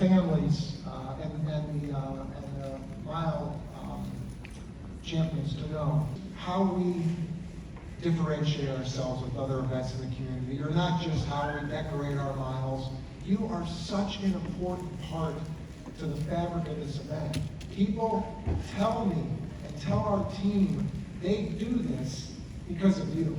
families and the mile champions to know how we differentiate ourselves with other events in the community, or not just how we decorate our miles. You are such an important part to the fabric of this event. People tell me and tell our team they do this because of you.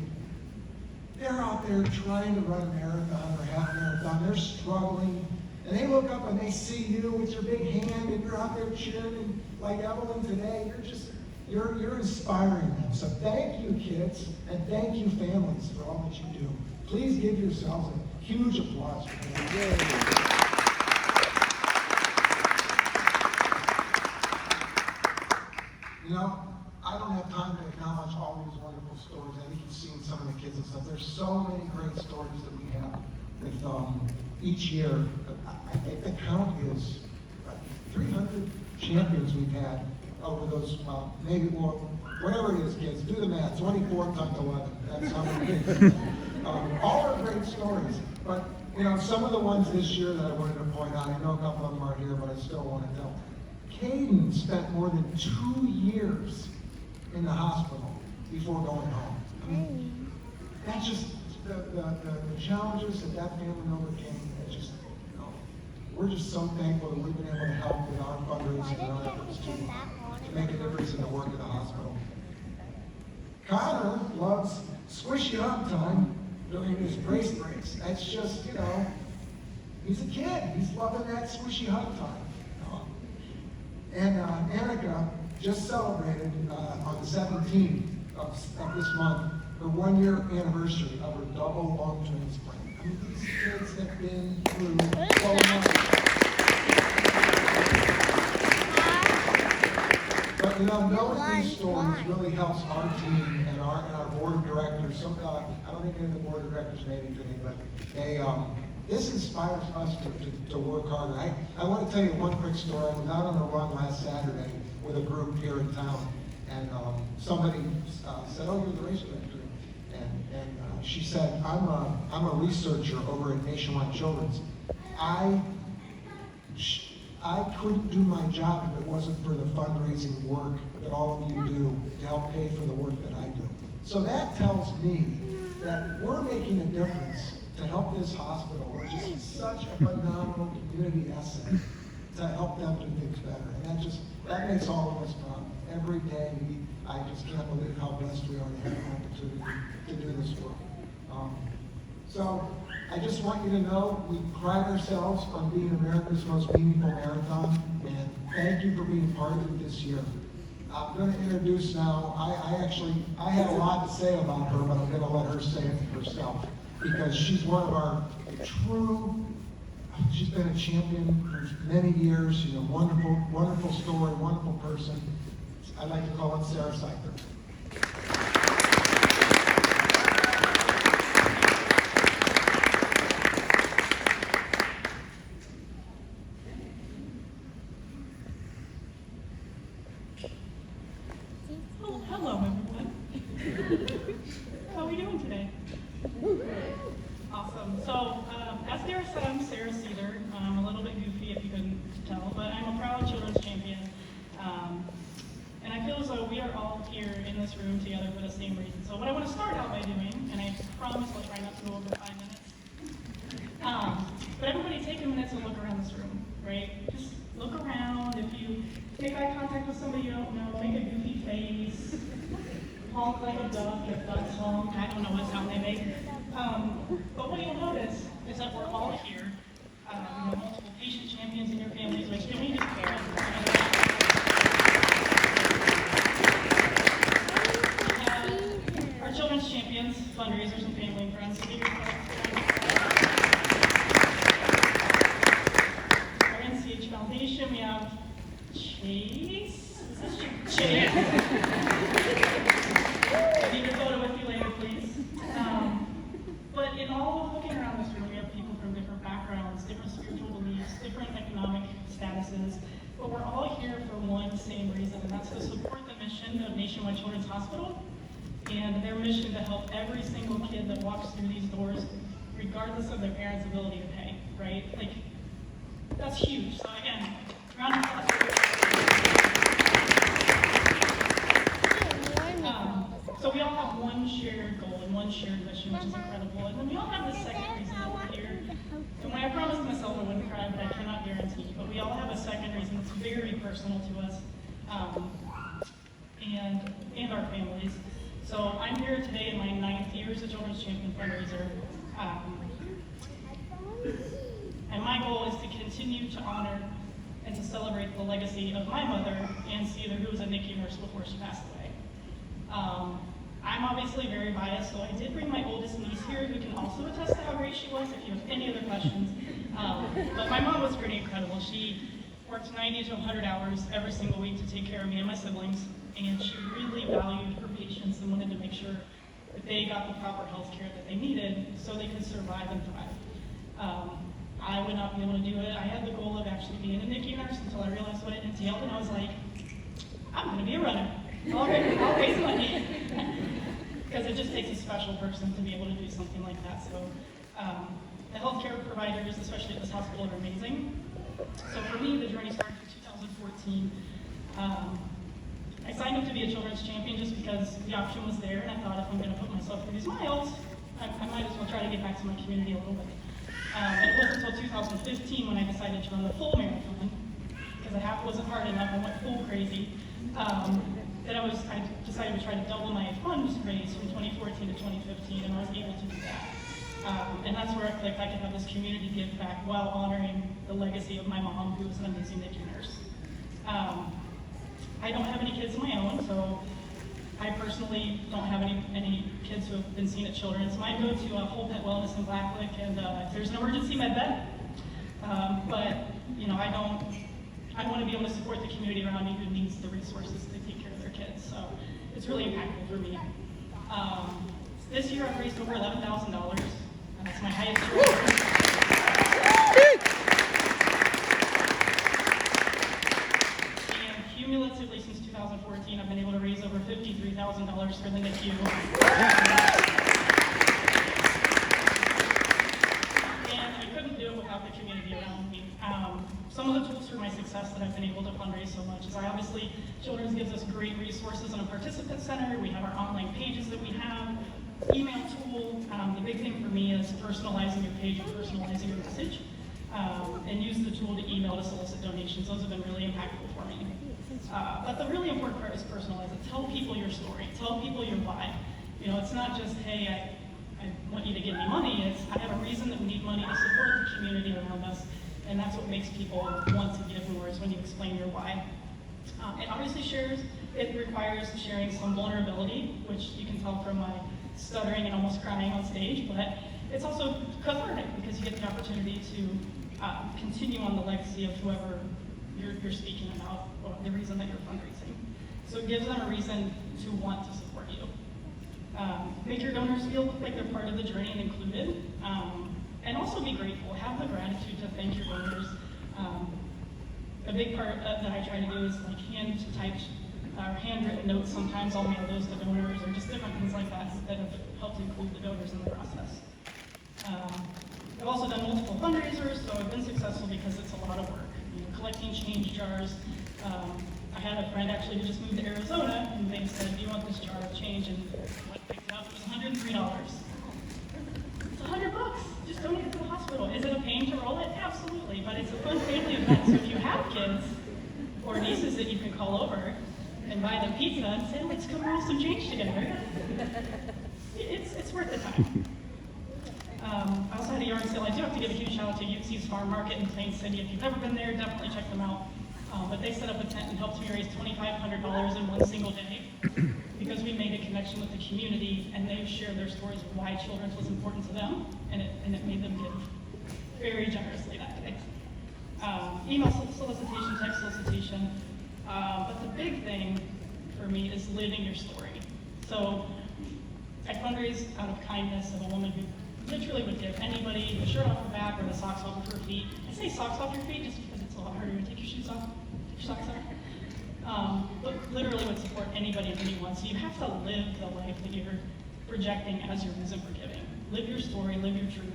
They're out there trying to run a marathon or half marathon. They're struggling. And they look up and they see you with your big hand and you're out there cheering like Evelyn today. You're inspiring them. So thank you, kids, and thank you, families, for all that you do. Please give yourselves a huge applause for that. You know, I don't have time to acknowledge all these wonderful stories. I think you've seen some of the kids and stuff. There's so many great stories that we have with each year. I think the count is 300 champions we've had over those, maybe more, whatever it is, kids, do the math, 24 times 11. That's how many kids. All are great stories, but you know, some of the ones this year that I wanted to point out, I know a couple of them aren't here, but I still want to tell. Caden spent more than 2 years in the hospital before going home. I mean, that's just the challenges that family overcame. It's just, you know, we're just so thankful that we've been able to help with our fundraising and our efforts to make a difference in the work of the hospital. Connor loves squishy hug time during his brace breaks. That's just, you know, he's a kid. He's loving that squishy hug time. And Annika just celebrated on the 17th of this month her 1-year anniversary of her double lung transplant. I mean, these kids have been through so much. But you know, knowing these stories really helps our team and our board of directors. I don't think any of the board of directors made it today, but they this inspires us to work harder. I want to tell you one quick story. I was out on a run last Saturday with a group here in town, and somebody said, "Oh, you're the race director," and she said, "I'm a researcher over at Nationwide Children's. I couldn't do my job if it wasn't for the fundraising work that all of you do to help pay for the work that I do." So that tells me that we're making a difference to help this hospital, which is such a phenomenal community asset, to help them do things better. And that makes all of us proud. Every day, I just can't believe how blessed we are to have an opportunity to do this work. So I just want you to know we pride ourselves on being America's most meaningful marathon, and thank you for being part of it this year. I'm going to introduce now, I had a lot to say about her, but I'm going to let her say it herself, because she's one of our she's been a champion for many years. She's a wonderful, wonderful story, wonderful person. I like to call it Sarah Seifert. Oh, hello, everyone. How are we doing today? Awesome. So, as Sarah said, I'm Sarah Cedar. I'm a little bit goofy if you couldn't tell, but I'm a proud children's champion. And I feel as though we are all here in this room together for the same reason. So what I want to start out by doing, and I promise I'll try not to go over 5 minutes, but everybody take a minute to look around this room, right? Just look around. If you make eye contact with somebody you don't know, make a goofy face, honk like a duck if ducks honk. I don't know what sound they make. But what you'll notice is that we're all here. You know, multiple patient champions in your families, which can we just parents? Our children's champions, fundraisers, and family and friends. So give yourself our NCH Foundation, we have Chase. Is this Chase? I need a photo with you later, please. But in all of looking around this room, we have people from different backgrounds, different spiritual beliefs, different economic statuses, but we're all here for one same reason, and that's to support the mission of Nationwide Children's Hospital and their mission to help every single kid that walks through these doors, regardless of their parents' ability to pay, right? Like, That's huge. So again, round of applause. So we all have one shared goal and one shared mission, which is incredible. And then we all have this second reason that we're here. And when I promised myself I wouldn't cry, but I cannot guarantee. But we all have a second reason that's very personal to us, and our families. So I'm here today in my 9th year as a Children's Champion fundraiser. And my goal is to continue to honor and to celebrate the legacy of my mother, Ann Seether, who was a NICU nurse before she passed away. I'm obviously very biased, so I did bring my oldest niece here who can also attest to how great she was if you have any other questions. But my mom was pretty incredible. She worked 90 to 100 hours every single week to take care of me and my siblings, and she really valued her patients and wanted to make sure that they got the proper health care that they needed so they could survive and thrive. I would not be able to do it. I had the goal of actually being a NICU nurse until I realized what it entailed, and I was like, I'm going to be a runner. I'll raise money. Because it just takes a special person to be able to do something like that. So the healthcare providers, especially at this hospital, are amazing. So for me, the journey started in 2014. I signed up to be a Children's Champion just because the option was there, and I thought if I'm going to put myself through these miles, I might as well try to get back to my community a little bit. And it wasn't until 2015 when I decided to run the full marathon, because the half wasn't hard enough. I went full crazy. That I decided to try to double my funds raised from 2014 to 2015, and I was able to do that. And that's where it clicked. I could have this community give back while honoring the legacy of my mom, who was an amazing NICU nurse. I don't have any kids of my own, so I personally don't have any kids who have been seen at Children's. So I go to Whole Pet Wellness in Blacklick, and if there's an emergency med bed. But you know, I want to be able to support the community around me who needs the resources to take care of their kids. So it's really impactful for me. This year I've raised over $11,000. That's my highest year. And cumulatively since 2014, I've been able to raise over $53,000 for the NICU. And I couldn't do it without the community around me. Some of the tools for my success that I've been able to fundraise so much is obviously Children's gives us great resources in a participant center. We have our online pages that we have, email tool. The big thing for me is personalizing your page and personalizing your message, and use the tool to email to solicit donations. Those have been really impactful for me. But the really important part is personalize it. Tell people your story. Tell people your why. You know, it's not just, hey, I want you to give me money. It's, I have a reason that we need money to support the community around us. And that's what makes people want to give more, is when you explain your why. It obviously requires sharing some vulnerability, which you can tell from my stuttering and almost crying on stage, but it's also cathartic because you get the opportunity to continue on the legacy of whoever you're speaking about, or the reason that you're fundraising. So it gives them a reason to want to support you. Make your donors feel like they're part of the journey and included. And also be grateful. Have the gratitude to thank your donors. A big part that I try to do is like hand-typed or handwritten notes. Sometimes I'll mail those to donors, or just different things like that that have helped include the donors in the process. I've also done multiple fundraisers, so I've been successful because it's a lot of work. You know, collecting change jars. I had a friend actually who just moved to Arizona, and they said, "Do you want this jar of change?" And what I picked up was $103. It's $100. Just donate it to the hospital. Is it a pain to roll it? Absolutely, but it's a fun family event. So if you have kids or nieces that you can call over and buy them pizza and say, "Let's come roll some change together," it's worth the time. I also had a yard sale. I do have to give a huge shout out to UTC's Farm Market in Plain City. If you've never been there, definitely check them out. But they set up a tent and helped me raise $2,500 in one single day because we made a connection with the community, and they shared their stories of why Children's was important to them, and it made them give very generously that day. Email solicitation, text solicitation, but the big thing for me is living your story. So I fundraised out of kindness of a woman who literally would give anybody the shirt off her back or the socks off of her feet. I say socks off your feet just because it's a lot harder to take your shoes off, take your socks off. But literally would support anybody and anyone. So you have to live the life that you're projecting as your reason for giving. Live your story, live your truth.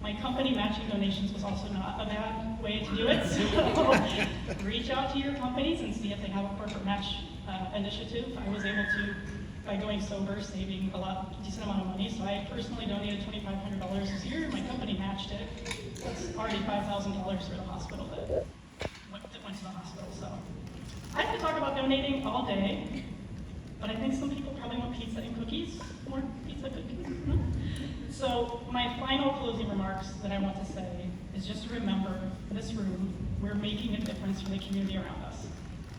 My company matching donations was also not a bad way to do it. So reach out to your companies and see if they have a corporate match initiative. I was able to, by going sober, saving decent amount of money. So I personally donated $2,500 this year. My company matched it. That's already $5,000 for the hospital that went to the hospital. So I could talk about donating all day, but I think some people probably want pizza and cookies, more pizza cookies. No? So my final closing remarks that I want to say is just to remember, in this room, we're making a difference for the community around us.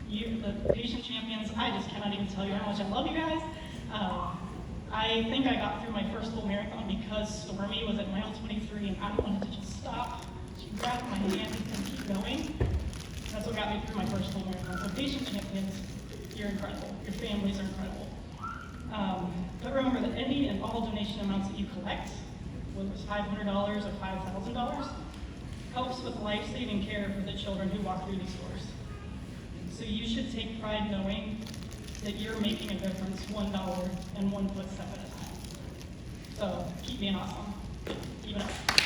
You, the patient champions, I just cannot even tell you how much I love you guys. I think I got through my first full marathon because Stormy was at mile 23 and I wanted to just stop. She grabbed my hand and keep going. That's what got me through my first full marathon. So patient champions, you're incredible. Your families are incredible. But remember that any and all donation amounts that you collect, whether it's $500 or $5,000, helps with life-saving care for the children who walk through these doors. So you should take pride knowing that you're making a difference $1 and 1 footstep at a time. So keep being awesome. Keep it up.